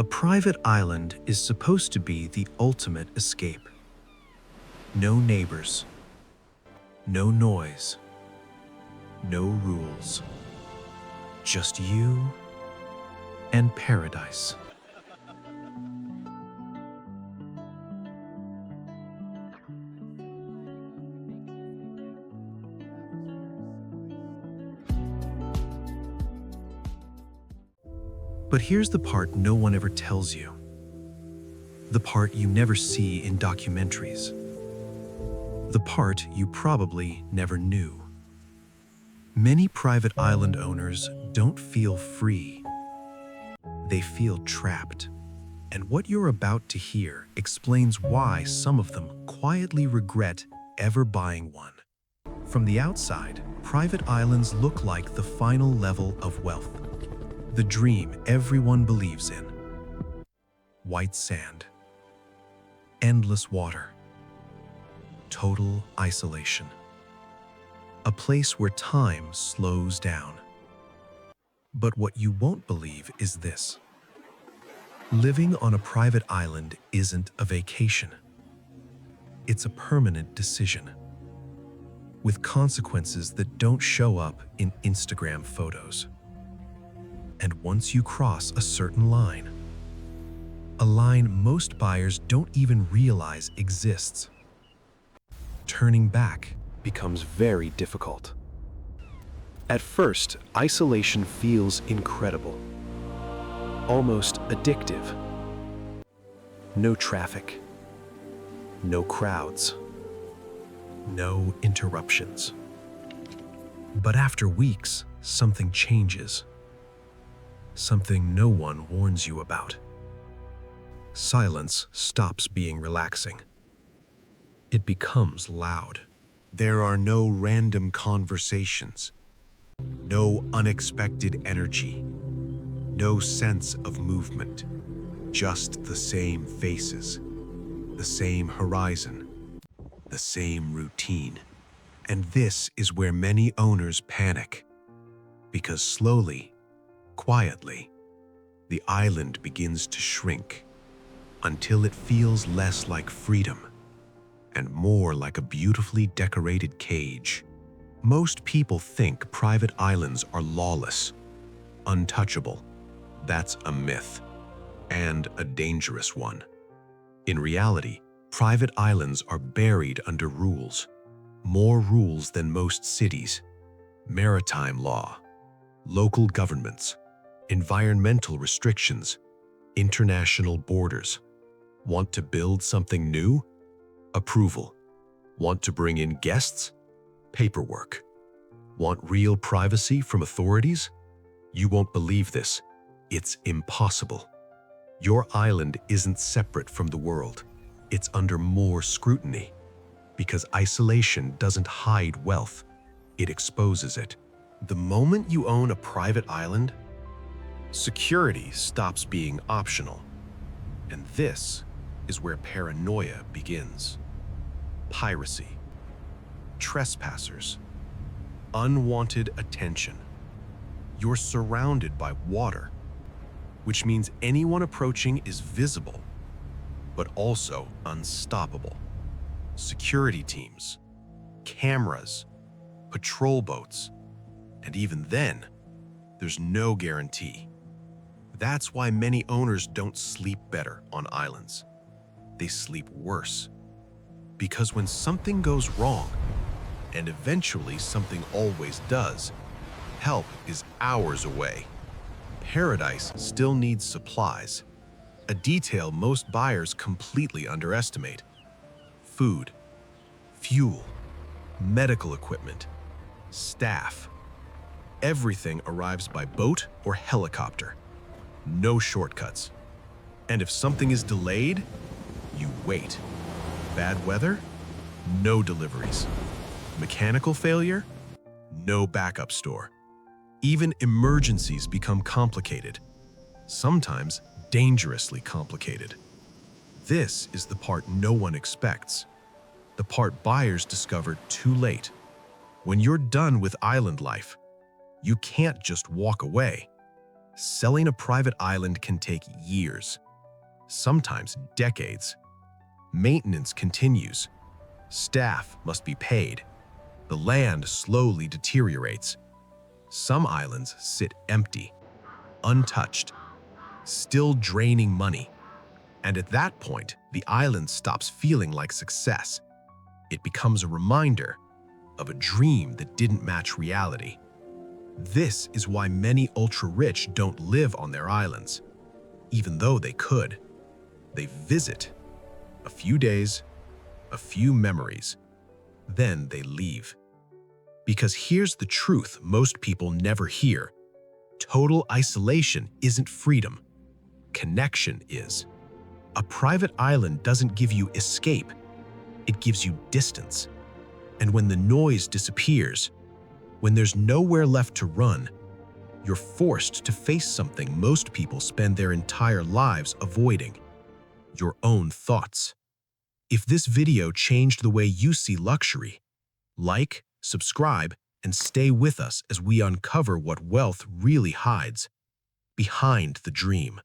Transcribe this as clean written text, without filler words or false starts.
A private island is supposed to be the ultimate escape. No neighbors, no noise, no rules. Just you and paradise. But here's the part no one ever tells you. The part you never see in documentaries. The part you probably never knew. Many private island owners don't feel free. They feel trapped. And what you're about to hear explains why some of them quietly regret ever buying one. From the outside, private islands look like the final level of wealth. The dream everyone believes in. White sand. Endless water. Total isolation. A place where time slows down. But what you won't believe is this. Living on a private island isn't a vacation. It's a permanent decision, with consequences that don't show up in Instagram photos. And once you cross a certain line, a line most buyers don't even realize exists, turning back becomes very difficult. At first, isolation feels incredible, almost addictive. No traffic, no crowds, no interruptions. But after weeks, something changes. Something no one warns you about. Silence stops being relaxing. It becomes loud. There are no random conversations, no unexpected energy, no sense of movement, just the same faces, the same horizon, the same routine. And this is where many owners panic, because slowly, quietly, the island begins to shrink until it feels less like freedom and more like a beautifully decorated cage. Most people think private islands are lawless, untouchable. That's a myth, and a dangerous one. In reality, private islands are buried under rules, more rules than most cities, maritime law, local governments, environmental restrictions, international borders. Want to build something new? Approval. Want to bring in guests? Paperwork. Want real privacy from authorities? You won't believe this. It's impossible. Your island isn't separate from the world. It's under more scrutiny. Because isolation doesn't hide wealth, it exposes it. The moment you own a private island, security stops being optional. And this is where paranoia begins. Piracy, trespassers, unwanted attention. You're surrounded by water, which means anyone approaching is visible, but also unstoppable. Security teams, cameras, patrol boats, and even then, there's no guarantee. That's why many owners don't sleep better on islands. They sleep worse. Because when something goes wrong, and eventually something always does, help is hours away. Paradise still needs supplies, a detail most buyers completely underestimate. Food, fuel, medical equipment, staff. Everything arrives by boat or helicopter. No shortcuts. And if something is delayed, you wait. Bad weather? No deliveries. Mechanical failure? No backup store. Even emergencies become complicated, sometimes dangerously complicated. This is the part no one expects, the part buyers discover too late. When you're done with island life, you can't just walk away. Selling a private island can take years, sometimes decades. Maintenance continues. Staff must be paid. The land slowly deteriorates. Some islands sit empty, untouched, still draining money. And at that point, the island stops feeling like success. It becomes a reminder of a dream that didn't match reality. This is why many ultra-rich don't live on their islands, even though they could. They visit. A few days, a few memories, then they leave. Because here's the truth most people never hear. Total isolation isn't freedom. Connection is. A private island doesn't give you escape. It gives you distance. And when the noise disappears, when there's nowhere left to run, you're forced to face something most people spend their entire lives avoiding: your own thoughts. If this video changed the way you see luxury, like, subscribe, and stay with us as we uncover what wealth really hides behind the dream.